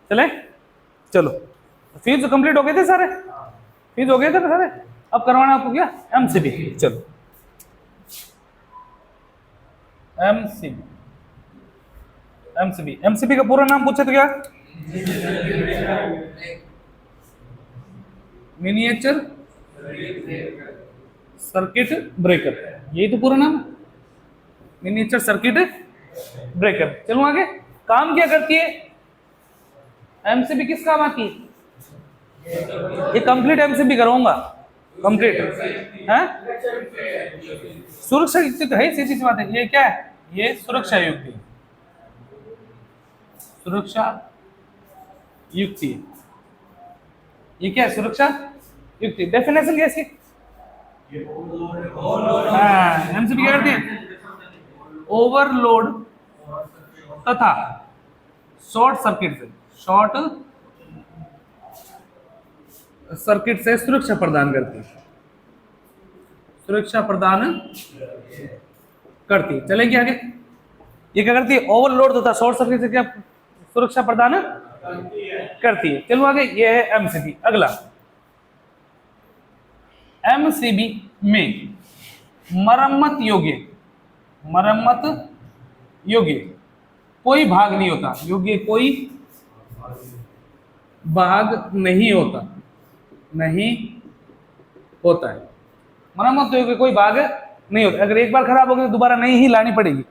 चले, चलो fuse complete हो गए थे सारे, फ्यूज हो गए थे ना सारे। अब करवाना आपको क्या, एमसीबी। चलो एमसीबी, एमसीबी, एमसीबी का पूरा नाम पूछे तो क्या, मिनिएचर सर्किट ब्रेकर, यही तो पूरा नाम, मिनिएचर सर्किट ब्रेकर। चलो आगे, काम क्या करती है एमसीबी, किस काम आती है, ये कंप्लीट एमसीबी करवाऊंगा, कंप्लीट है। सुरक्षा युक्ति तो है, सीधी सी बात है। ये क्या है, ये सुरक्षा युक्ति, सुरक्षा युक्ति, ये क्या है, सुरक्षा युक्ति। डेफिनेशन क्या है इसकी, हाँ, एमसीबी क्या करती है, ओवरलोड तथा शॉर्ट सर्किट से, शॉर्ट सर्किट से सुरक्षा प्रदान करती है, सुरक्षा प्रदान करती है। चलेंगे आगे, ये क्या करती है, ओवरलोड तथा शॉर्ट सर्किट से क्या सुरक्षा प्रदान करती है। चलो आगे, ये है एमसीबी। अगला, एमसीबी में मरम्मत योग्य, मरम्मत योग्य कोई भाग नहीं होता, योग्य कोई भाग नहीं होता, नहीं होता है, मरम्मत योग्य कोई भाग नहीं होता। अगर एक बार खराब हो गई तो दोबारा नई ही लानी पड़ेगी।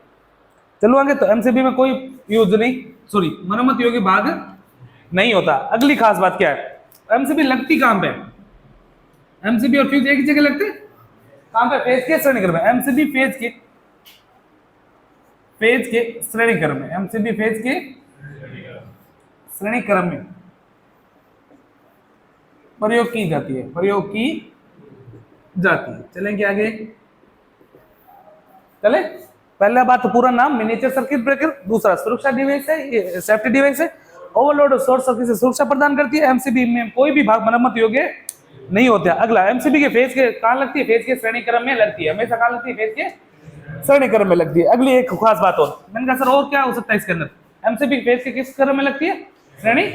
चलो आगे, तो एमसीबी में कोई यूज नहीं, सॉरी, मरम्मत योग्य भाग नहीं होता। अगली खास बात क्या है, एमसीबी लगती कहां पे, एमसीबी और फ्यूज एक ही जगह लगते हैं, कहां पे, फेज के श्रेणी क्रम में। एमसीबी फेज के श्रेणी क्रम में, एमसीबी फेज के श्रेणी क्रम में प्रयोग की जाती है, प्रयोग की जाती है। चलेंगे आगे, चले, पहला बात तो पूरा नाम, मिनिएचर सर्किट ब्रेकर। दूसरा, सुरक्षा डिवाइस है, ये सेफ्टी डिवाइस है। ओवरलोड और शॉर्ट सर्किट से सुरक्षा प्रदान करती है। एमसीबी में कोई भी भाग मरम्मत योग्य नहीं होता। अगला, एमसीबी के फेज के कहां लगती है, फेज के श्रेणी क्रम में लगती है, हमेशा कहां लगती है, फेज के श्रेणी क्रम में लगती है। अगली एक खास बात और, मैंने कहा सर और क्या हो सकता है इसके अंदर, एमसीबी फेज के किस क्रम में लगती है, श्रेणी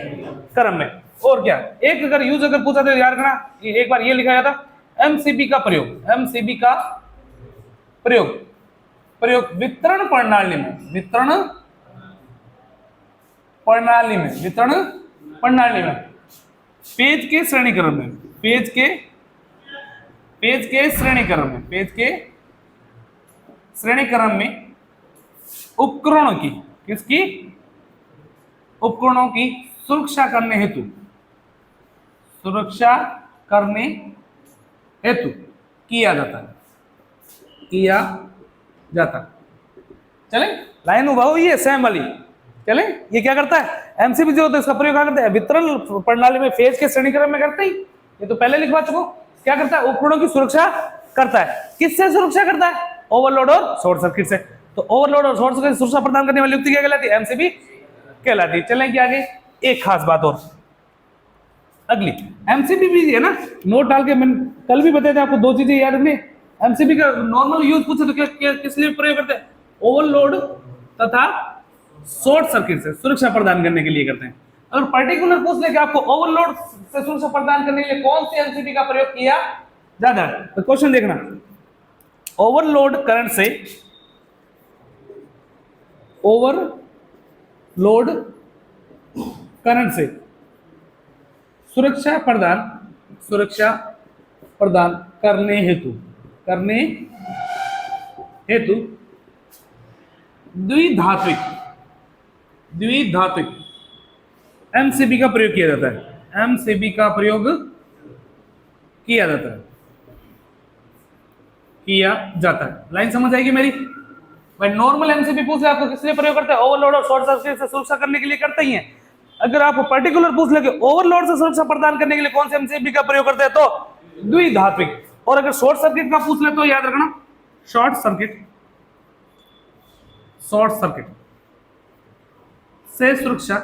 क्रम में। और क्या, एक अगर यूज अगर पूछा तो याद रखना, एक बार ये लिखा गया था, एमसीबी का प्रयोग, एमसीबी का प्रयोग, प्रयोग वितरण प्रणाली में, वितरण प्रणाली में, वितरण प्रणाली में पेज के श्रेणी क्रम में, पेज के श्रेणी क्रम में, पेज के श्रेणी क्रम में उपकरणों की, किसकी, उपकरणों की सुरक्षा करने हेतु, सुरक्षा करने हेतु किया जाता है, किया जाता है। चले, लाइन उभा हुई है सेम वाली। चले, ये क्या करता है, एमसीबी जो होता है इसका प्रयोग क्या करता है, वितरण प्रणाली में फेज के श्रेणी क्रम में करते ही, ये तो पहले लिखवा चुको। क्या करता है, उपकरणों की सुरक्षा करता है। किससे सुरक्षा करता है, ओवरलोड और शॉर्ट सर्किट से। तो ओवरलोड और शॉर्ट सर्किट से सुरक्षा प्रदान करने वाली युक्ति क्या कहलाती है, एमसीबी कहलाती है। चलेंगे आगे, एक खास बात और, अगली एमसीबी भी है ना, नोट डाल के मैंने कल भी बताया था आपको, दो चीजें याद रखनी। एमसीबी का नॉर्मल यूज पूछे तो क्या किस लिए प्रयोग करते हैं, ओवरलोड तथा शॉर्ट सर्किट से सुरक्षा प्रदान करने के लिए करते हैं। अगर पर्टिकुलर पूछ ले कि आपको ओवरलोड से सुरक्षा प्रदान करने के लिए कौन सी एमसीबी का प्रयोग किया जाता है, तो क्वेश्चन देखना, ओवरलोड करंट से, ओवरलोड करंट से सुरक्षा प्रदान करने हेतु द्विधात्विक एमसीबी का प्रयोग किया जाता है, एमसीबी का प्रयोग किया जाता है। लाइन समझ आएगी मेरी भाई। नॉर्मल एमसीबी पूछ ले आपको किस लिए प्रयोग करते हैं, ओवरलोड और शॉर्ट सर्किट से सुरक्षा करने के लिए करते ही हैं। अगर आप पर्टिकुलर पूछ ले कि ओवरलोड से सुरक्षा प्रदान करने के लिए कौन से एमसीबी का प्रयोग करते हैं, तो द्विधात्विक। और अगर शॉर्ट सर्किट का पूछ ले तो याद रखना, शॉर्ट सर्किट से सुरक्षा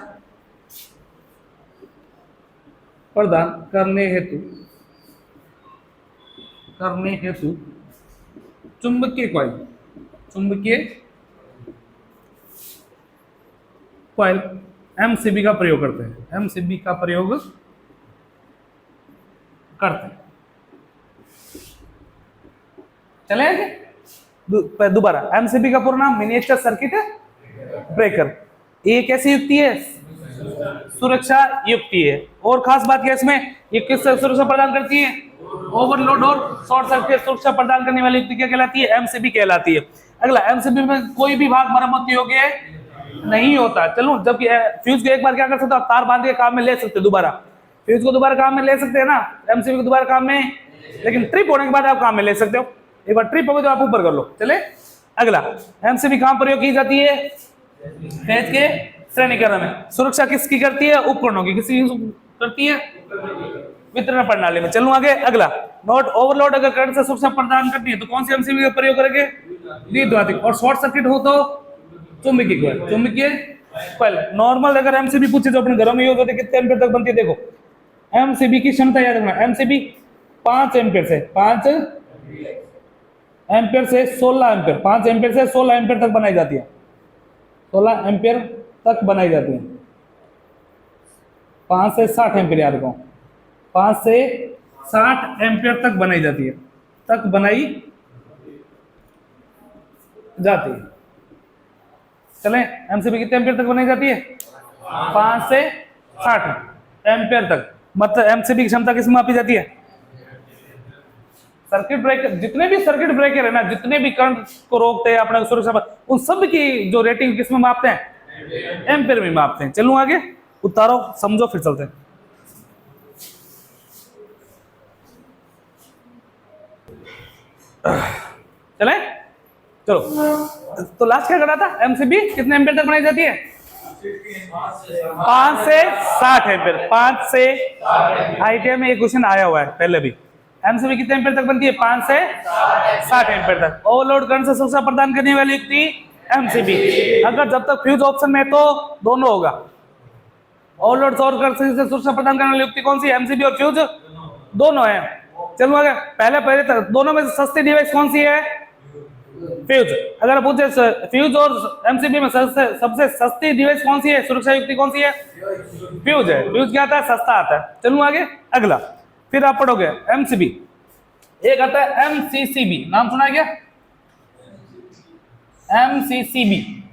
प्रदान करने हेतु चुंबकीय कॉइल एमसीबी का प्रयोग करते हैं, एमसीबी का प्रयोग करते हैं। चले आगे दोबारा, एमसीबी का पूरा नाम मिनिएचर सर्किट ब्रेकर। ये कैसी युक्ति है? सुरक्षा युक्ति है। और खास बात क्या है इसमें, ये किस सुरक्षा प्रदान करती है? ओवरलोड और शॉर्ट सर्किट सुरक्षा प्रदान करने वाली युक्ति क्या कहलाती है? एमसीबी कहलाती है। अगला, एमसीबी में कोई भी भाग मरम्मत योग्य नहीं होता। चलो, जबकि फ्यूज को एक बार क्या कर सकते हो, तार बांध के काम में ले सकते हो, दोबारा फ्यूज को दोबारा काम में ले सकते हैं ना, एमसीबी को दोबारा काम में, लेकिन ट्रिप होने के बाद आप काम में ले सकते हो। एक बार ट्रिप हो गई तो आप ऊपर कर लो। चले अगला, एमसीबी कहां प्रयोग की जाती है? फेज के श्रेणीकरण में। सुरक्षा किसकी करती है? उपकरणों की। किसकी करती है? वितरण प्रणाली में। चलूं आगे, अगला, नोट ओवरलोड अगर करंट से सुरक्षा प्रदान करती है तो कौन सी एमसीबी का प्रयोग करेंगे? द्विध्रुवात्मक। और शॉर्ट सर्किट हो तो चुंबकीय कॉइल। चुंबकीय कॉइल। नॉर्मल अगर एमसीबी पूछे जो अपने घरों में यूज होते कितने एम्पीयर तक बनती है? देखो, एमसीबी की क्षमता याद रखना, एमसीबी 5 एम्पीयर से 5 एम्पीयर से 16 एम्पीयर, 5 एम्पीयर से 16 एम्पीयर तक बनाई जाती है। 16 एम्पीयर तक बनाई जाती है। 5 से 60 एम्पीयर याद रखो, 5 से 60 एम्पीयर तक बनाई जाती है, तक बनाई जाती है। चलें, एमसीबी कितने एम्पीयर तक बनाई जाती है? 5 से 60 एम्पीयर तक। मतलब एमसीबी की क्षमता किसमें मापी जाती है? Circuit breaker. जितने भी सर्किट ब्रेकर है ना, जितने भी करंट को रोकते हैं अपना सुरक्षा पर, उन सब की जो रेटिंग किसमें मापते हैं? एम्पीयर में मापते हैं। चलूं आगे, उतारो समझो फिर चलते हैं। चले चलो, तो लास्ट क्या करा था? एमसीबी कितने एम्पीयर तक बनाई जाती है? 5 से 60 एम्पीयर। 5 से आईटीआई में एक क्वेश्चन आया हुआ है पहले भी। एमसीबी कितने एम्पीयर तक बनती है? 5 से 60 एम्पीयर तक। ओवरलोड करंट से सुरक्षा प्रदान करने वाली युक्ति एमसीबी। अगर जब तक फ्यूज ऑप्शन में तो दोनों होगा। ओवरलोड शॉर्ट करंट से सुरक्षा प्रदान करने वाली युक्ति कौन सी? एमसीबी और फ्यूज दोनों है। चलो आगे, पहले दोनों में से सस्ती डिवाइस कौन सी है? फ्यूज। अगर पूछे फ्यूज और एमसीबी में सबसे सस्ती डिवाइस कौन सी है? सुरक्षा युक्ति कौन सी है? फ्यूज है। फ्यूज क्या आता है? सस्ता आता है। चलूं आगे, अगला, फिर आप पढ़ोगे एमसीबी। एक आता है एमसीसीबी, नाम सुना है क्या? एमसीसीबी।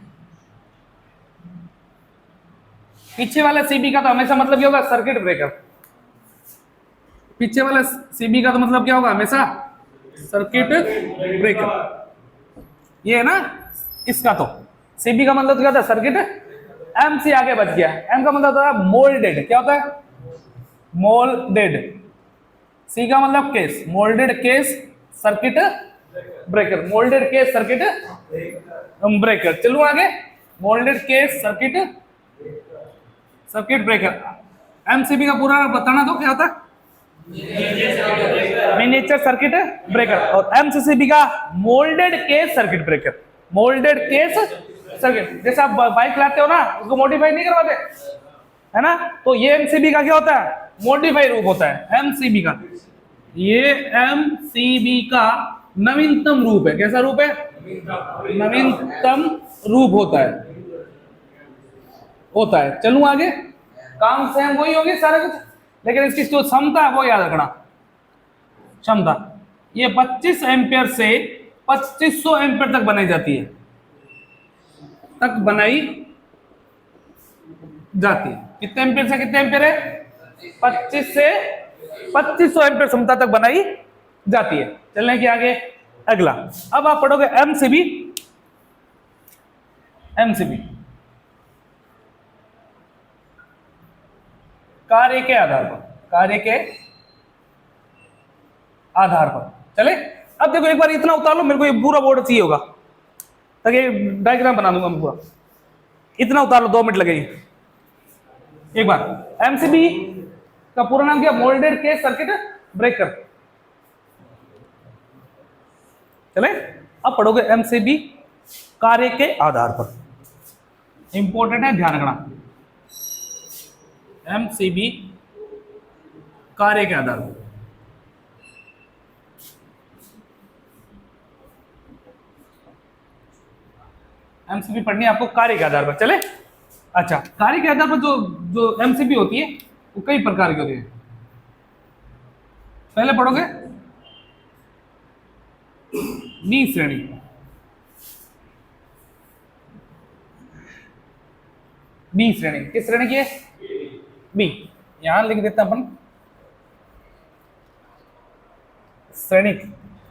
पीछे वाले सीबी का तो हमेशा मतलब क्या होगा? Circuit breaker. पीछे वाले सीबी का तो मतलब क्या होगा? हमेशा सर्किट ब्रेकर। ये है ना, इसका तो सीबी का मतलब क्या होता है? सर्किट। एम से आगे बच गया, एम का मतलब होता है मोल्डेड। क्या होता है? मोल्डेड। सी का मतलब case, moulded case circuit breaker. Moulded case circuit breaker. चलो आगे, moulded case circuit breaker. MCB का पूरा बताना तो क्या होता है? Miniature circuit breaker. और एमसीसीबी का moulded case circuit breaker. Moulded case circuit. जैसे आप बाइक लाते हो ना, उसको मॉडिफाई नहीं करवाते है ना, तो ये एमसीबी का क्या होता है? मॉडिफाई रूप होता है एमसीबी का। ये एमसीबी का नवीनतम रूप है। कैसा रूप है? नवीनतम रूप होता है। चलूं आगे, काम सेम वही होगी सारा कुछ, लेकिन इसकी जो क्षमता है वो याद रखना। क्षमता ये 25 एम्पीयर से 2500 एम्पीयर तक बनाई जाती है, कितने एम्पीयर से कितने एम्पीयर है? 25 से 2500 एम्पीयर क्षमता तक बनाई जाती है। चलने के आगे, अगला, अब आप पढ़ोगे एमसीबी। कार्य के आधार पर चले। अब देखो, एक बार इतना उतार लो, मेरे को ये पूरा बोर्ड चाहिए होगा, ताकि डायग्राम बना दूंगा मैं पूरा। इतना उतार लो, 2 मिनट लगेगी। एक बार, एमसीबी का पूरा नाम क्या? Moulded case circuit breaker. चले, अब पढ़ोगे एमसीबी कार्य के आधार पर। इंपॉर्टेंट है, ध्यान रखना। एमसीबी कार्य के आधार पर। एमसीबी पढ़नी है आपको कार्य के आधार पर। चले अच्छा, कार्य के आधार पर जो जो एमसीबी होती है वो कई प्रकार की होती है। पहले पढ़ोगे बी श्रेणी। बी श्रेणी किस श्रेणी की है? बी। यहां लिख देते हैं अपन श्रेणी,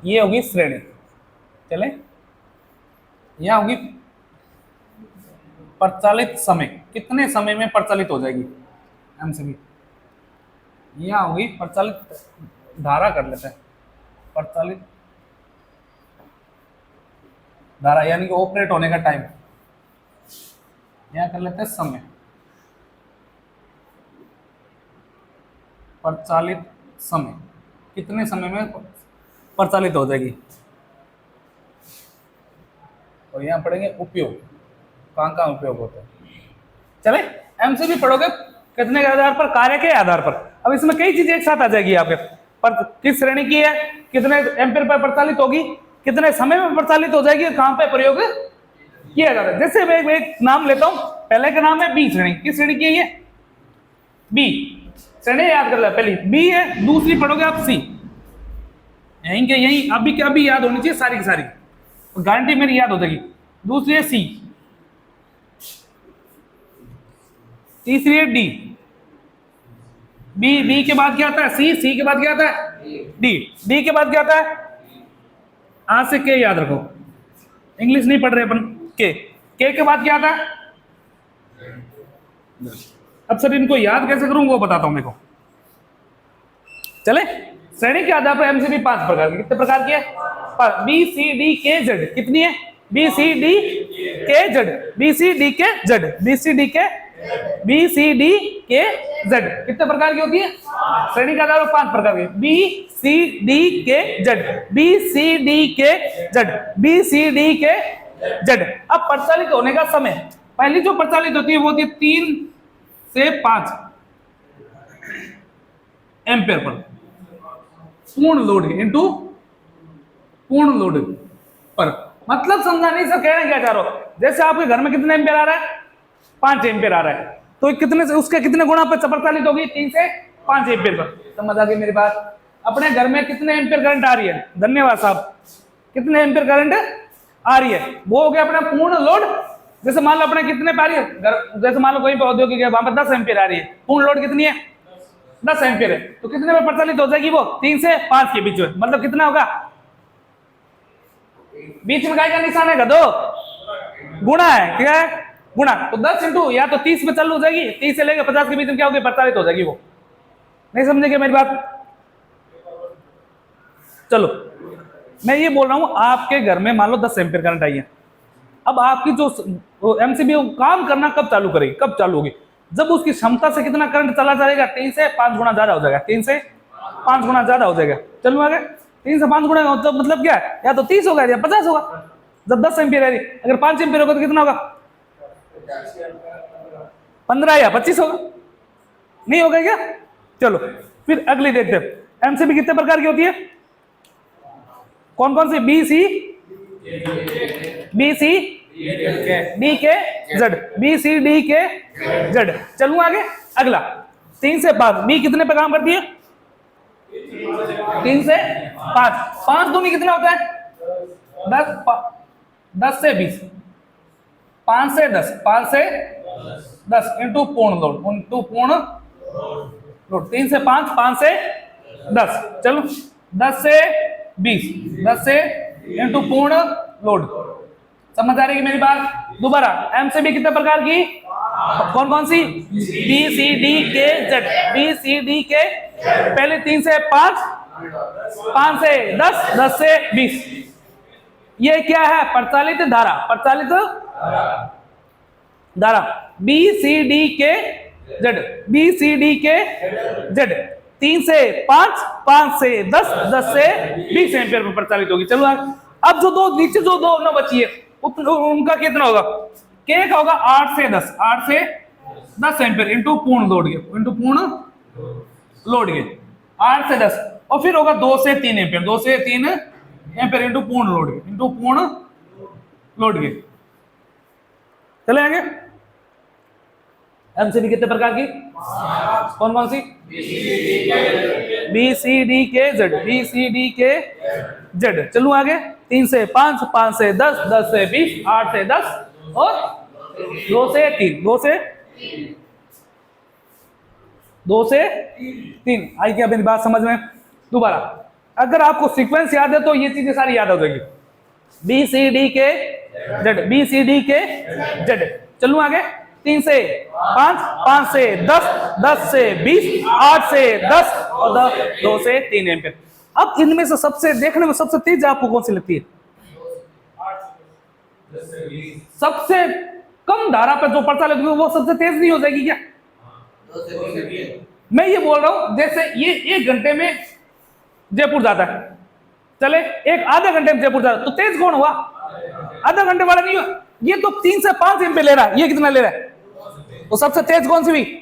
ये होगी श्रेणी। चले, यह होगी प्रचालित समय, कितने समय में प्रचालित हो जाएगी एमसीबी। यह होगी प्रचालित धारा, कर लेते हैं प्रचालित धारा यानी कि ऑपरेट होने का टाइम। यहां कर लेते हैं समय, प्रचालित समय कितने समय में प्रचालित हो जाएगी। और यहां पढ़ेंगे उपयोग, कहां उपयोग होता है। चले, एमसीबी पढ़ोगे कितने के आधार पर? कार्य के आधार पर। अब इसमें कई चीजें एक साथ आ जाएगी आपके, पर किस श्रेणी की है, कितने एम्पीयर पर प्रचालित होगी, कितने समय में प्रचालित हो जाएगी, कहां पे प्रयोग किया जाता है। जैसे मैं एक नाम लेता हूं, पहले का नाम है बी श्रेणी। किस श्रेणी की है ये? बी श्रेणी, याद कर लो। पहली बी है, दूसरी पढ़ोगे आप सी। यहीं के यहीं अभी क्या अभी याद होनी चाहिए सारी की सारी, गारंटी मेरी याद हो जाएगी। दूसरी है सी, तीसरी है डी। बी के बाद क्या आता है? सी के बाद क्या आता है? डी के बाद क्या आता है? आज से के याद रखो, इंग्लिश नहीं पढ़ रहे अपन। के बाद क्या आता है? अब सर इनको याद कैसे करूं वो बताता हूं देखो। चले, श्रेणी के आधार पर एमसीबी 5 प्रकार की, कितने प्रकार की है? बी सी डी के जेड। कितनी है? बी सी डी के जेड, बी सी डी के जेड, बी सी डी के जेड। कितने प्रकार की होती है? श्रेणी के आधार पर 5 प्रकार की। बी सी डी के जेड, बी सी डी के जेड, बी सी डी के जेड। अब प्रचालित होने का समय, पहली जो प्रचालित होती है वो होती है 3 से 5 एम्पियर पर पूर्ण लोड इनटू पूर्ण लोड पर। मतलब समझाने से कहना क्या चाह रहा हो, जैसे आपके घर में कितने एम्पियर आ रहा है? 5 एम्पियर आ रहा है, तो कितने से उसके कितने गुणा पर प्रचालित होगी? 3 से 5 एम्पियर पर। समझ आ गई मेरी बात? अपने घर में कितने एम्पियर करंट आ रही है? धन्यवाद साहब। कितने एम्पियर करंट आ रही है? वो हो गया अपना पूर्ण लोड। जैसे मान लो अपने कितने पे आ रही है, जैसे मान लो कहीं पे औद्योगिक है, वहां पर 10 एम्पियर आ रही है, पूर्ण लोड कितनी है? 10 एम्पियर है, तो कितने में प्रचालित हो जाएगी वो? 3 से 5 के बीच में। मतलब कितना होगा? बीच में काय का निशान है? दो गुणा है, क्या है? गुणा। तो 10 इंटू या तो 30 में चालू हो जाएगी, 30 से लेकर 50 के बीच में क्या होगी? प्रचालित हो जाएगी वो। नहीं समझेंगे मेरी बात? चलो, मैं ये बोल रहा हूं आपके घर में मान लो 10 एम्पियर करंट आई है। अब आपकी जो एमसीबी काम करना कब चालू करेगी, कब चालू होगी? जब उसकी क्षमता से कितना करंट चला जाएगा? 3 से 5 गुना ज्यादा हो जाएगा, 3 से 5 गुना ज्यादा हो जाएगा। चलो आगे, 3 से 5 गुना तो मतलब क्या है? या तो 30 होगा या 50 होगा। जब 10 एम्पियर है, अगर 5 एम्पियर होगा तो कितना होगा? 15 या 25 होगा। नहीं होगा क्या? चलो फिर अगली देखते हैं। एमसीबी कितने प्रकार की होती है? कौन कौन सी? बी सी डी के जेड, बी सी डी के जेड। चलूं आगे, अगला 3 से 5। बी कितने पे काम करती है? 3 से 5। 5 दूनी कितना होता है? 10 से 20, 5 से 10, 5 से 10 इंटू पूर्ण लोड, इंटू पूर्ण लोड। 3 से 5, 5 से 10। चलो 10 से 20, 10 से इंटू पूर्ण लोड। समझ आ रही है मेरी बात? दोबारा, एमसीबी कितने प्रकार की? कौन कौन सी? बी सी डी के जेड, बी सी डी के। पहले 3 से 5, 5 से 10, 10 से 20। ये क्या है? प्रचालित धारा, प्रचालित धारा। बी सी डी के जेड, बी सी डी के जेड। 3 से 5, 5 से 10, 10 से 20 एम्पियर में प्रचालित होगी। चलो अब जो दो नीचे जो दो न बची है उनका कितना होगा? के का होगा 8 से 10, 8 से 10 एम्पियर इंटू पूर्ण लोड के, इंटू पूर्ण लोड के 8 से 10। और फिर होगा 2 से 3 एम्पियर, 2 से 3 एम्पियर इंटू पूर्ण लोड के, इंटू पूर्ण लोड के। चले आगे, एमसीबी कितने प्रकार की? कौन कौन सी? बी सी डी के जेड, बी सी डी के जेड। चलू आगे, 3 से 5, 5 से 10, 10 से 20, 8 से 10 और 2 से 3, 2 से 3। आई क्या मेरी बात समझ में? दोबारा, अगर आपको सीक्वेंस याद है तो ये चीजें सारी याद हो जाएगी। बी सी डी के जेड, बी सी डी के जेड। चलू आगे, 3 से 5, 5 से 10, 10 से 20, 8 से 10 और 2 से 3 एम्पियर। अब इनमें से सबसे देखने में सबसे तेज आपको कौन सी लगती है? सबसे कम धारा पर जो प्रचालित हुई वो सबसे तेज नहीं हो जाएगी क्या? मैं ये बोल रहा हूं जैसे ये 1 घंटे में जयपुर जाता है, चले एक आधे घंटे में जयपुर जाता है, तो तेज कौन हुआ? आधा घंटे वाला नहीं हुआ। ये तो 3 से 5 एम्पियर ले रहा है, ये कितना ले रहा है? तो सबसे तेज कौन सी हुई?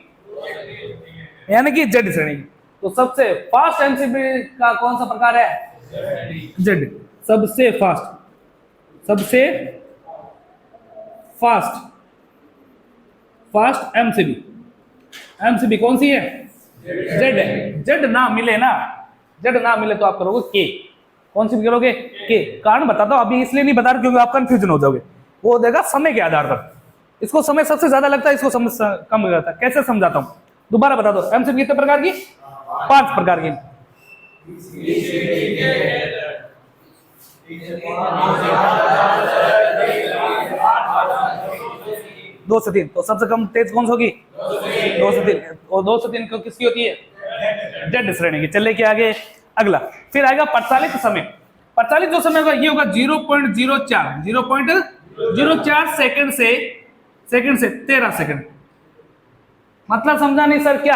यानी कि जेड श्रेणी। तो सबसे फास्ट एमसीबी का कौन सा प्रकार है? जेड। सबसे फास्ट एमसीबी कौन सी है? जेड है। जेड ना मिले तो आप करोगे के। कौन सी करोगे? के। कारण बताता हूं, अभी इसलिए नहीं बता रहा क्योंकि आप कंफ्यूजन हो जाओगे। वो देगा समय के आधार पर, इसको समय सबसे ज्यादा लगता है, इसको समय कम हो जाता है। कैसे समझाता हूं, दोबारा बता दो। एमसीबी कितने प्रकार की? 5 प्रकार की। दो से 3। तो सबसे कम तेज कौन सी होगी? 2 से 3। और 2 से 3 किसकी होती है? जेड श्रेणी की। चले के आगे अगला, फिर आएगा प्रचालित समय। प्रचालित जो समय होगा ये होगा 0.04 सेकंड से 13 सेकंड। मतलब समझा नहीं सर क्या?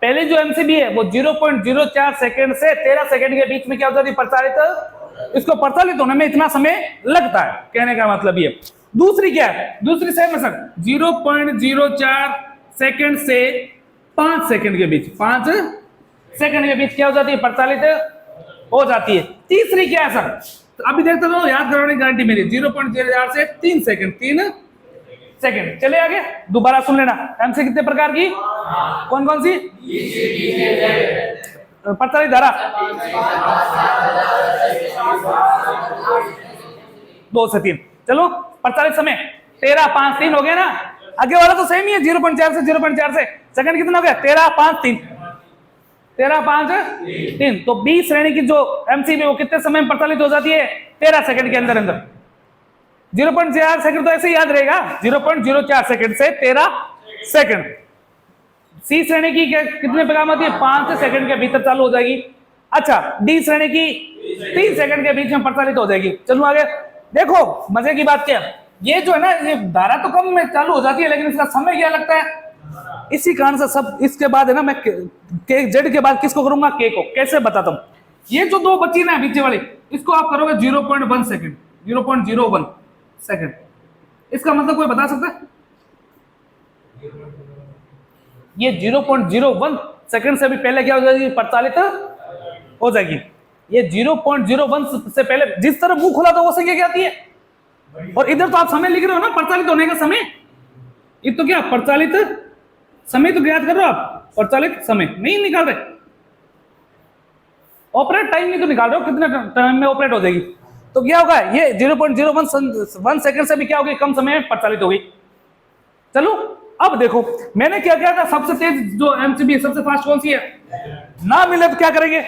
पहले जो एमसीबी है वो 0.04 सेकंड से 13 सेकंड के बीच में क्या हो जाती है? प्रचालित। इसको प्रचालित होने में इतना समय लगता है, कहने का मतलब ये। दूसरी क्या है? दूसरी सेम है सर, 0.04 सेकंड से 5 सेकंड के बीच, 5 सेकंड के बीच क्या हो जाती है? प्रचालित हो जाती है। तीसरी क्या है सर? अभी देखते हो, याद कराने की गारंटी मेरी। 0.04 से 3 सेकंड। चले आगे, दोबारा सुन लेना। एमसी कितने प्रकार की? कौन कौन सी? प्रचालित धारा 2 से 3। चलो, प्रचालित समय 13, 5, 3 हो गया ना। आगे वाला तो सेम ही है, 0.4 से 0.4 से सेकंड कितना हो गया? 13, 5, 3। 13, 5, 3। तो बी श्रेणी की जो एमसीबी वो कितने समय में प्रचालित हो जाती है? 13 सेकंड के अंदर 0.4 सेकंड तो ऐसे ही याद रहेगा, 0.04 सेकंड से 13 सेकंड। सी श्रेणी की कितने प्रकार होती है? 5 सेकंड के भीतर चालू हो जाएगी। अच्छा, डी श्रेणी की 3 सेकंड के बीच में प्रचालित हो जाएगी। चलो आगे देखो, मजे की बात क्या, ये जो है ना, ये धारा तो कम में चालू हो जाती है, लेकिन इसका समय क्या लगता है? इसी कारण से सब इसके बाद है ना, मैं के जेड के बाद किसको करूंगा? के को। कैसे बताता हूं? ये जो 2 बची ना बीच वाली, इसको आप करोगे 0.1 सेकंड, 0.01 सेकंड। इसका मतलब कोई बता सकता है? ये 0.01 सेकंड से भी पहले क्या हो जाएगी? प्रचालित हो जाएगी। ये 0.01 से पहले जिस तरह मुंह खुला था वो संख्या क्या आती है? और इधर तो आप समय लिख रहे हो ना, प्रचालित होने का समय। ये तो क्या प्रचालित समय तो ज्ञात कर रहे हो आप, प्रचालित समय नहीं निकाल रहे। ऑपरेट टाइम नहीं तो निकाल रहे हो, कितने टाइम में ऑपरेट हो जाएगी। तो क्या होगा? ये 0.01 सेकंड से भी क्या होगी? कम समय में प्रचालित होगी। चलो अब देखो, मैंने क्या किया था? सबसे तेज जो एमसीबी सबसे फास्ट कौन सी है? ना मिले तो क्या करेंगे?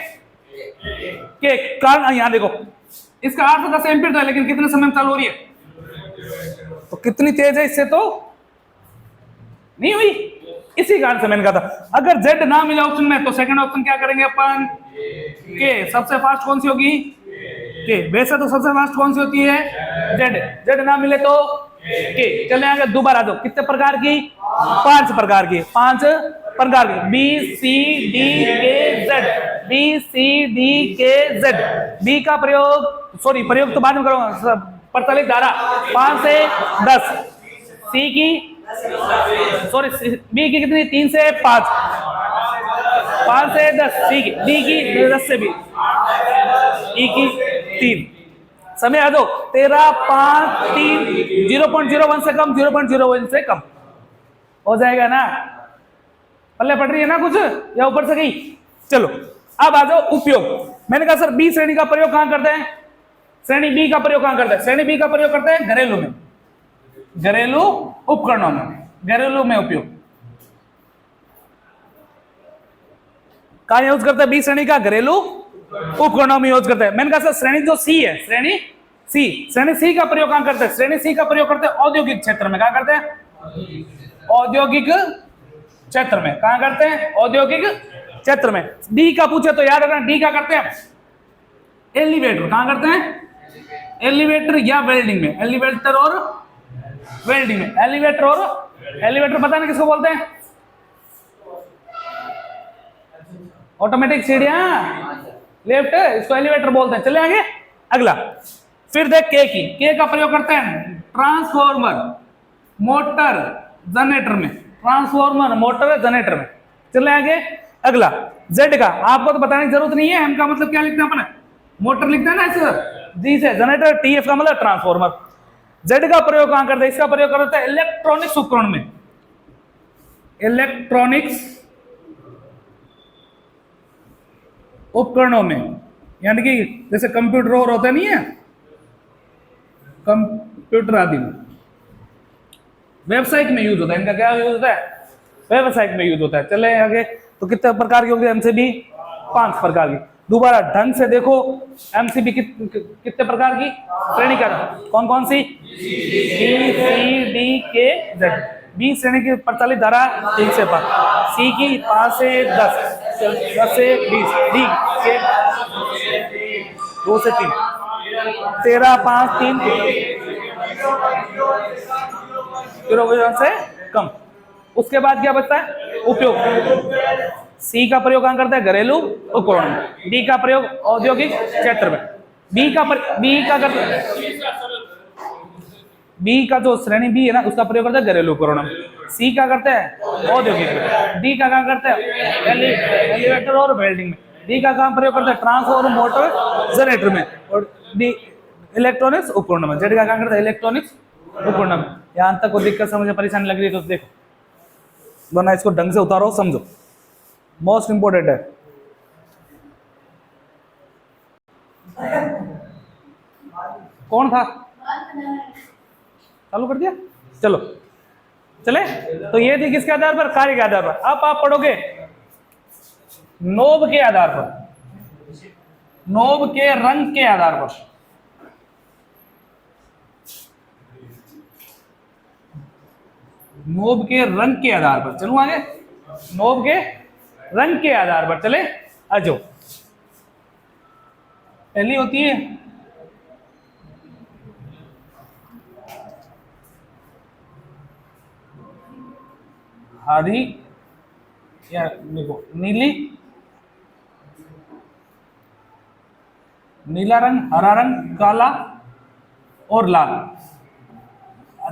के। कारण यहां देखो, इसका 8 से 10 एम्पीयर था, लेकिन कितने समय में चालू हो रही है? तो कितनी तेज है? इससे तो नहीं हुई। इसी कारण से मैंने कहा था, अगर जेड ना मिला ऑप्शन में तो सेकंड ऑप्शन क्या करेंगे अपन? के। सबसे फास्ट कौन सी होगी? के। वैसे तो सबसे फास्ट कौन सी होती है? जेड। जेड ना मिले तो के। चले आगे, दोबारा दो। कितने प्रकार की? 5 प्रकार की। 5 प्रकार की। बी सी डी के जेड, बी सी डी के जेड। बी का प्रयोग तो बाद में करूंगा। प्रचलित धारा 5 से 10। सी की बी की कितनी? 3 से 5, 5 से 10। सी की, डी की 10 से 20, ई की 3। समय आ दो 13, 5, 3, 0.01 से कम, 0.01 से कम। हो जाएगा ना? पल्ले पड़ रही है ना कुछ, या ऊपर से गई? चलो अब आ जाओ उपयोग। मैंने कहा सर बी श्रेणी का प्रयोग कहां करते हैं? श्रेणी बी का प्रयोग कहां करते हैं? श्रेणी बी का प्रयोग करते हैं घरेलू में, घरेलू उपकरणों में, घरेलू में उपयोग कहां यूज करते हैं? बी श्रेणी का घरेलू उपकरणों में यूज करते हैं। मैंने कहा सर श्रेणी जो सी है, श्रेणी सी का प्रयोग कहां करते हैं? श्रेणी सी का प्रयोग करते हैं औद्योगिक क्षेत्र में। कहां करते हैं? औद्योगिक क्षेत्र में। कहां करते हैं? औद्योगिक क्षेत्र में। डी का पूछे तो याद रखना, डी का करते हैं एलिवेटर। कहां करते हैं? एलिवेटर या वेल्डिंग में। एलिवेटर और वेल्डिंग में। एलिवेटर और एलिवेटर पता नहीं किसको बोलते हैं? ऑटोमेटिक सीढ़ियां, लिफ्ट, इसको एलिवेटर बोलते हैं। चले आगे अगला। फिर देख के का प्रयोग करते हैं ट्रांसफॉर्मर, मोटर, जनरेटर में। ट्रांसफॉर्मर, मोटर, जनरेटर में। चले आगे अगला। जेड का आपको तो बताने की जरूरत नहीं है, एम का मतलब क्या लिखते हैं अपन? मोटर लिखते हैं ना ऐसे, जी से जनरेटर, टीएफ का मतलब ट्रांसफॉर्मर। जेड का प्रयोग कहां करते हैं? इसका प्रयोग करते हैं इलेक्ट्रॉनिक्स उपकरण में। इलेक्ट्रॉनिक्स उपकरणों में, यानी कि जैसे कंप्यूटर और होता नहीं है, कंप्यूटर आदि में व्यावसायिक में यूज होता है। इनका क्या यूज होता है? व्यावसायिक में यूज होता है। चले आगे। तो कितने प्रकार की होगी एमसीबी? 5 प्रकार की। दोबारा ढंग से देखो, एमसीबी कितने प्रकार की? श्रेणी का कौन कौन सी? बी, सी, डी, के, जेड। बी श्रेणी की प्रचलित धारा 3 से 5, सी की 5 से 10, 10 से 20, डी के 2 से 3, 13, 5, 3 से कम। उसके बाद क्या बचता है? उपयोग। सी का प्रयोग कहां करता है? घरेलू उपकरण में। डी का प्रयोग औद्योगिक क्षेत्र में। बी का जो श्रेणी बी है ना, उसका प्रयोग करता है घरेलू उपकरण में। सी का करते हैं औद्योगिक में। डी का काम करते हैं एलिवेटर और वेल्डिंग में। डी का काम प्रयोग करते हैं ट्रांसफॉर्मर, मोटर, जनरेटर में। और डी इलेक्ट्रॉनिक्स उपकरण में। जेड का काम करता है इलेक्ट्रॉनिक्स उपकरण में। यहां तक को दिक्कत समझ परेशानी लग रही है तो देखो, वरना इसको ढंग से उतारो, समझो, मोस्ट इंपोर्टेंट है। कौन था? चालू कर दिया? चलो चले। तो ये थी किसके आधार पर? कार्य के आधार पर। अब आप पढ़ोगे नोब के आधार पर, नोब के रंग के आधार पर। नोब के रंग के आधार पर चलूं आगे। नोब के रंग के आधार पर चले आजो। पहली होती है हरी, या देखो नीली, नीला रंग, हरा रंग, काला और लाल।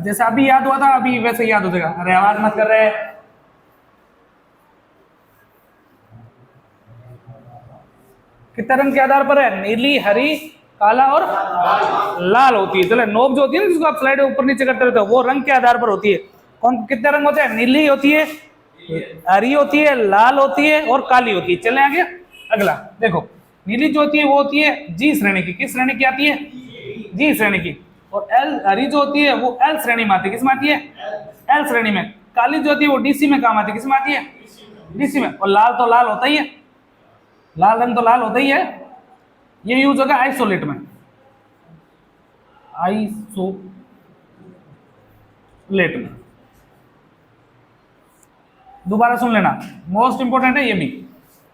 जैसे अभी याद हुआ था, अभी वैसे याद हो जाएगा। अरे आवाज मत कर रहे। कितने रंग के आधार पर है? नीली, हरी, काला और लाल होती है। चलो नोब जो होती है ना, जिसको आप स्लाइड ऊपर नीचे करते रहते हो, वो रंग के आधार पर होती है। कौन कितने रंग होते हैं? नीली होती है, हरी होती है, लाल होती है और काली होती है। चले आगे अगला। देखो नीली जो होती है वो होती है जी श्रेणी की। किस श्रेणी की आती है? जी श्रेणी की। और एल, हरी जो होती है वो एल श्रेणी में आती है। किस में आती है? एल श्रेणी में। काली जो होती है वो डीसी में काम आती है। किस में आती है? डीसी में। और लाल तो लाल होता ही है, लाल रंग तो लाल होता ही है। ये यूज होगा आइसोलेट में। आइसोलेट में। दोबारा सुन लेना, मोस्ट इंपोर्टेंट है ये भी।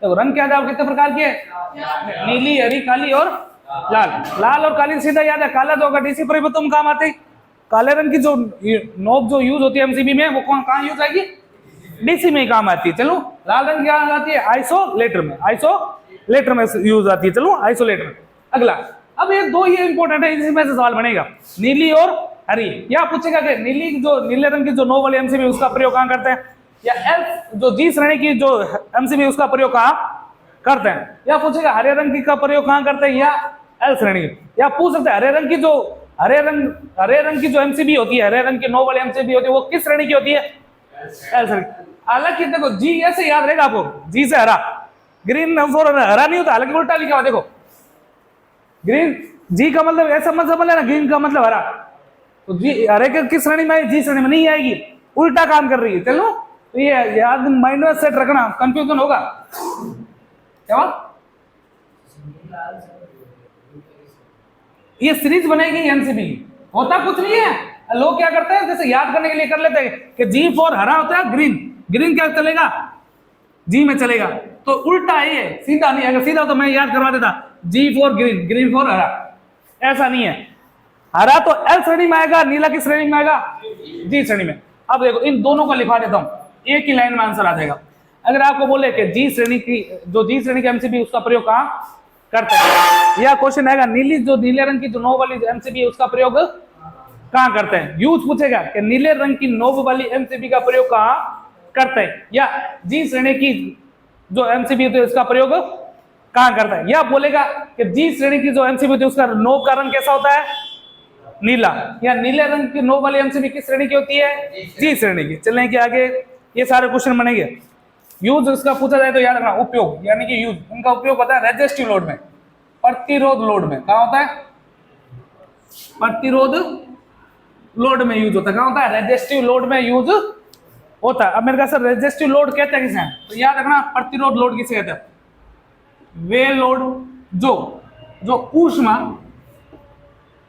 तो रंग के आधार कितने प्रकार के? नीली, हरी, काली और लाल। लाल और काली सीधा याद है। काला तो होगा डीसी परिवर्तन में काम आते। काले रंग की जो नोब जो यूज होती है एमसीबी में, वो कहां यूज आएगी? डीसी में ही काम आती है। चलो लाल रंग क्या आती है? आइसोलेटर में। आइसोलेटर में यूज आती है। चलो आइसोलेटर में। अगला। अब ये दो ये इंपॉर्टेंट है, इसमें से सवाल बनेगा नीली और हरी। या पूछेगा कि नीली जो नीले रंग की जो नोब वाली एमसीबी उसका प्रयोग कहां करते हैं? या एल जो जी श्रेणी की जो एमसीबी उसका प्रयोग कहां करते हैं? या पूछेगा हरे रंग की का प्रयोग कहां करते हैं? या एल श्रेणी। या पूछ सकते हैं हरे रंग की जो एमसीबी होती है, हरे रंग की नोब वाली एमसीबी होती है, वो किस श्रेणी की होती है? एल श्रेणी। हालांकि देखो जी ऐसे याद रहेगा आपको, जी से हरा, ग्रीन फॉर हरा नहीं होता, हालांकि उल्टा लिखा हुआ देखो, ग्रीन जी का मतलब ऐसा मत समझ लेना ग्रीन का मतलब हरा, तो जी हरे के किस श्रेणी में, जी श्रेणी में नहीं आएगी, उल्टा काम कर रही है। चलो तो ये याद माइंड में सेट रखना, कंफ्यूजन होगा क्या। ये सीरीज बनेगी एमसीबी की, होता कुछ नहीं है, लोग क्या करते हैं जैसे याद करने के लिए कर लेते हैं कि जी फॉर हरा होता है ग्रीन, ग्रीन क्या चलेगा, जी में चलेगा, तो उल्टा है ये, सीधा नहीं। अगर सीधा तो मैं याद करवा देता जी फॉर ग्रीन, ग्रीन फॉर हरा, ऐसा नहीं है। हरा तो एल श्रेणी में आएगा, नीला की श्रेणी में आएगा, जी श्रेणी में। अब देखो इन दोनों को लिखा देता हूं, एक ही लाइन में आंसर आ जाएगा। अगर आपको बोले कि जी श्रेणी की, जो जी श्रेणी की एमसीबी उसका प्रयोग कहां करते हैं, या क्वेश्चन आएगा नीली, जो नीले रंग की जो नोब वाली एमसीबी है उसका प्रयोग कहां करते हैं, यूज पूछेगा कि नीले रंग की नोब वाली एमसीबी का प्रयोग कहां करते हैं, या जी श्रेणी की जो एमसीबी होती है उसका प्रयोग कहां करता है, या बोलेगा कि जी श्रेणी की जो एमसीबी होती है उसका नोब का रंग कैसा होता है, नीला, या नीले रंग की नोब वाली एमसीबी किस श्रेणी की होती है, जी श्रेणी की। चलने के आगे ये सारे क्वेश्चन बनेंगे। यूज इसका पूछा जाए तो याद रखना, उपयोग यानी कि यूज, इनका उपयोग होता है रेजिस्टिव लोड में, प्रतिरोध लोड में। कहां होता है, प्रतिरोध लोड में यूज होता है। कहां होता है, रेजिस्टिव लोड में यूज होता है। अब मेरे कहा सर रेजिस्टिव लोड कहते हैं किसे, तो याद रखना प्रतिरोध लोड किसे कहते हैं, वे लोड जो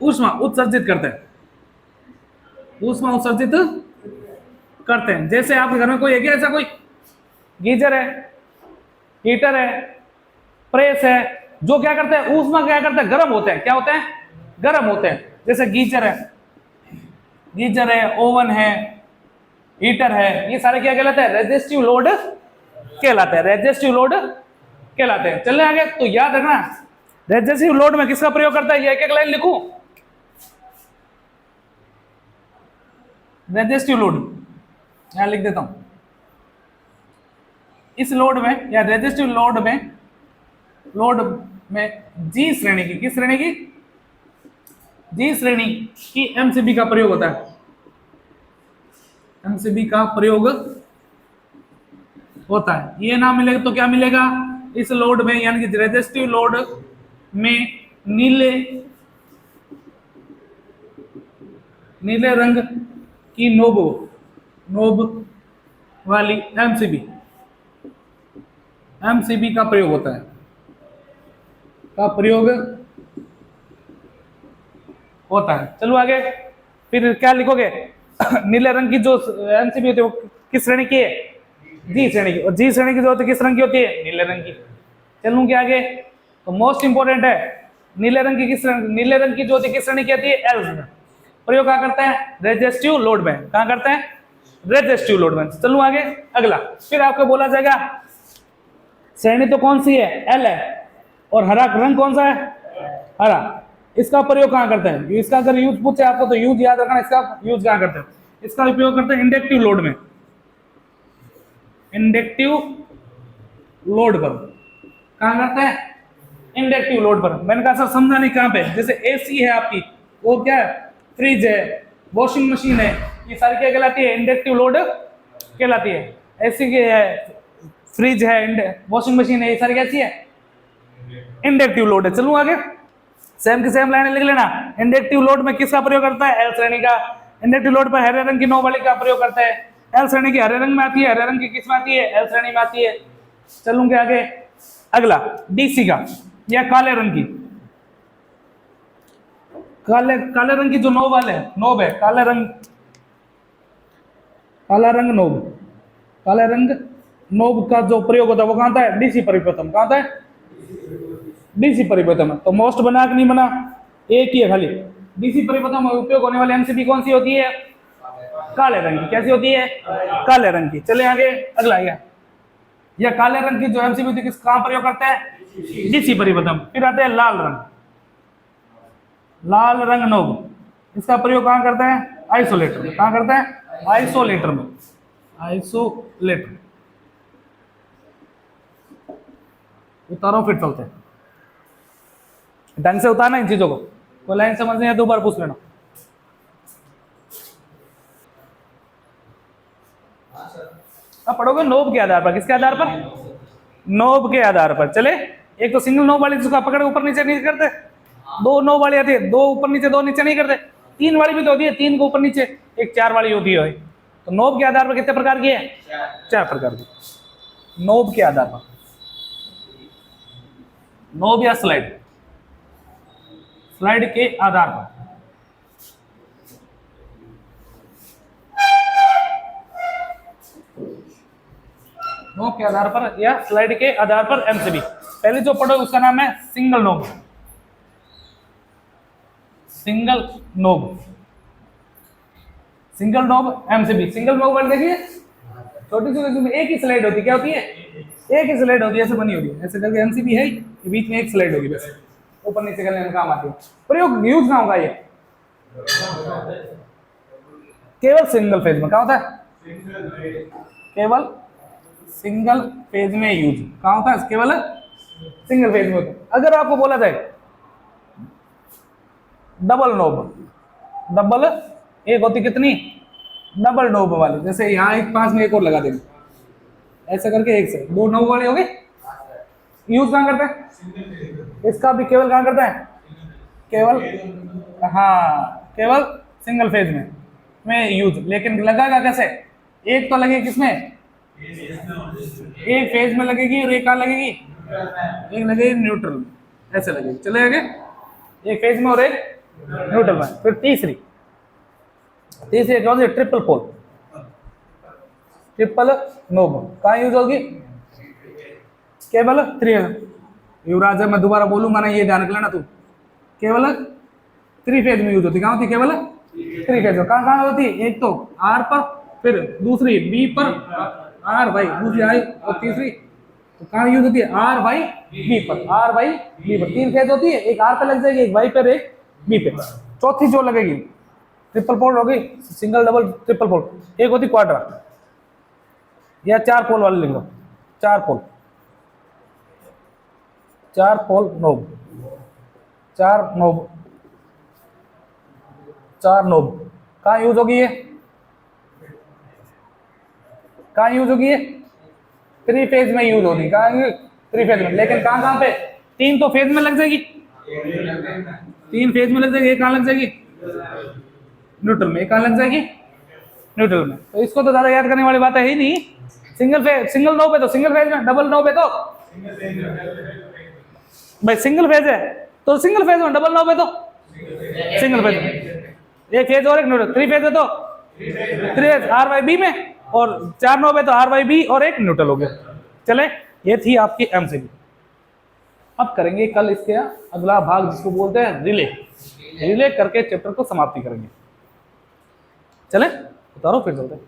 ऊष्मा उत्सर्जित करते हैं, ऊष्मा उत्सर्जित करते हैं। जैसे आपके घर में कोई है क्या ऐसा, कोई गीजर है, हीटर है, प्रेस है, जो क्या करते हैं, ऊष्मा क्या करते हैं, गर्म होते हैं। क्या होते हैं, गर्म होते हैं। जैसे गीजर है, ओवन है, हीटर है, ये सारे क्या कहलाते हैं, रेजिस्टिव लोड कहलाते हैं, रेजिस्टिव लोड कहलाते हैं। चलने आगे, तो याद रखना रेजिस्टिव लोड में किसका प्रयोग करता है, ये एक एक लाइन लिखूं, रेजिस्टिव लोड यहां लिख देता हूं। इस लोड में या रेजिस्टिव लोड में जी श्रेणी की, किस श्रेणी की, जी श्रेणी की एमसीबी का प्रयोग होता है, एमसीबी का प्रयोग होता है। ये ना मिलेगा तो क्या मिलेगा, इस लोड में यानी कि रेजिस्टिव लोड में नीले रंग की नोब वाली एमसीबी का प्रयोग होता है, चलो आगे, फिर क्या लिखोगे नीले रंग की जो एमसीबी होती है वो किस श्रेणी की है, जी श्रेणी की, और जी श्रेणी की जो होती है किस रंग की होती है, नीले रंग की। चलूंगी आगे, तो मोस्ट इंपोर्टेंट है नीले रंग की किस रंग, नीले रंग की जो होती है किस श्रेणी की होती है, एल में। प्रयोग कहां करते हैं, रेजिस्टिव लोड में। कहां करते हैं, रेजिस्टिव लोड में। चलूं आगे, अगला, फिर आपको बोला जाएगा श्रेणी तो कौन सी है, एल है, और हरा रंग कौन सा है, हरा। इसका प्रयोग कहां करते हैं, इसका अगर यूज पूछे आपको तो यूज याद रखना, इसका यूज कहां करते हैं, इसका उपयोग करते हैं इंडक्टिव लोड में, इंडक्टिव लोड पर। कहां करते हैं, इंडक्टिव लोड पर। मैंने कहा सर समझा नहीं कहां पे, जैसे एसी है आपकी, वो क्या है, फ्रिज है, वॉशिंग मशीन है, ये सारी क्या कहलाती है, इंडक्टिव लोड कहलाती है। एसी के है, फ्रिज है, वॉशिंग मशीन है, ये सारी कैसी है, इंडक्टिव लोड है। चलूं आगे, सेम की सेम लाइन लिख लेना। इंडक्टिव लोड में किसका प्रयोग करता है, एल श्रेणी का। इंडक्टिव लोड पर हरे रंग की नोब वाली का प्रयोग करता है, एल श्रेणी की हरे रंग में आती है, हरे रंग की किस में आती है, एल श्रेणी में आती है। चलूंगे आगे, अगला डीसी का, या काले रंग की, काले रंग की जो नोब है, काले रंग नोब का जो प्रयोग होता है वो कहां होता है, डीसी परिवर्तन। कहां होता है, डीसी परिवर्तन। तो मोस्ट बना कि नहीं बना, एक ही है खाली। डीसी परिवर्तन में उपयोग होने वाली एमसीबी कौन सी होती है, काले रंग की। कैसी होती है, काले रंग की। चले आगे, अगला यह काले रंग की जो एमसीबी होती है किस कहां प्रयोग करते हैं, डीसी परिवर्तन। फिर आते हैं लाल रंग नोब, इसका प्रयोग कहां करते हैं, आइसोलेटर में। कहां करते हैं, आइसोलेटर में, आइसोलेटर। उतारो फिर चलते हैं, ढंग से उतारना इन चीजों को, कोई लाइन समझ नहीं है दो बार पूछ लेना। अब पढ़ोगे नोब के आधार पर। किसके आधार पर? नोब के आधार पर। चले, एक तो सिंगल नोब वाली जिसको पकड़ ऊपर नीचे नहीं करते, दो नोब वाली आती है, दो ऊपर नीचे दो नीचे नहीं करते, तीन वाली भी तो होती है, तीन को ऊपर नीचे, एक चार वाली होती है। तो नोब के आधार पर कितने प्रकार की है? चार प्रकार की। नोब के आधार पर, नोब या स्लाइड, स्लाइड के आधार पर। नोब के आधार पर या स्लाइड के आधार पर एमसीबी। पहले जो पढ़ो उसका नाम है single knob. Single knob, single knob MCB. Single knob वाली देखिए, छोटी सी एक ही स्लाइड होती है। क्या होती है? एक ही स्लाइड होती है, ऐसे बनी होती है, ऐसे करके एमसीबी है, बीच में एक स्लाइड होगी बस, ऊपर नीचे करने में काम आती है। प्रयोग यूज कहाँ होगा? ये केवल सिंगल फेज में। कहाँ होता है? केवल सिंगल फेज में यूज। कहाँ होता है? केवल सिंगल फेज में होता है। अगर आपको बोला जाए डबल नोब, डबल, एक होती कितनी? डबल नोब वाली, जैसे यहाँ एक पास में एक और लगा देंगे, ऐसा करके एक से दो नोब वाली होगी। यूज कहाँ करते हैं इसका भी? केवल कहाँ करते हैं? केवल, हाँ, केवल सिंगल फेज में यूज। लेकिन लगेगा कैसे? एक तो लगेगी किसमें? एक फेज में लगेगी और एक कहाँ लगेगी? एक लगेगी न्यूट्रल में, ऐसे लगेगी। चले आगे, एक फेज में और एक न्यूट्रल में। फिर तीसरी कौन सी? Triple pole, triple knob. कहाँ यूज होगी? केवल थ्री। युवराज, मैं दोबारा बोलूंगा ना, ये ध्यान रख लेना तू। केवल थ्री फेज में यूज होती। कहाँ होती? केवल थ्री फेज में। कहाँ कहाँ होती? एक तो आर पर, फिर दूसरी बी पर, आर वाई, दूसरी आई, और तीसरी तो कहाँ यूज होती है? आर वाई बी पर, आर वाई बी पर। तीन फेज होती है, एक आर पे लग जाएगी, एक वाई पर, एक बी पे। चौथी जो लगेगी ट्रिपल पोल होगी, सिंगल डबल ट्रिपल पोल। एक होती क्वाड्रा या चार पोल वाले लिख लो, चार पोल, चार पोल नोब, चार नोब, चार नोब। कहाँ यूज होगी ये? कहाँ यूज होगी ये? थ्री फेज में यूज होगी। कहाँ? थ्री फेज में। लेकिन कहाँ कहाँ पे? तीन तो फेज में लग जाएगी, तीन फेज में लग जाएगी। एक कहाँ लग जाएगी? न्यूट्रल में। एक कहाँ लग जाएगी? न्यूट्रल में। तो इसको तो ज्यादा याद करने वाली बात है ही नहीं। सिंगल फेज, सिंगल नोब है तो सिंगल फेज में, डबल नोब है तो भाई सिंगल फेज है तो सिंगल फेज में, डबल नोब है तो सिंगल फेज में। एक फेज और एक न्यूट्रल। थ्री फेज है तो थ्री आर वाई बी में, और चार नोब है तो आर वाई बी और एक न्यूट्रल हो गया। चले, ये थी आपकी एमसीबी। अब करेंगे कल इसके अगला भाग जिसको बोलते हैं रिले। रिले करके चैप्टर को समाप्ति करेंगे। चले, उतारो फिर चलते हैं।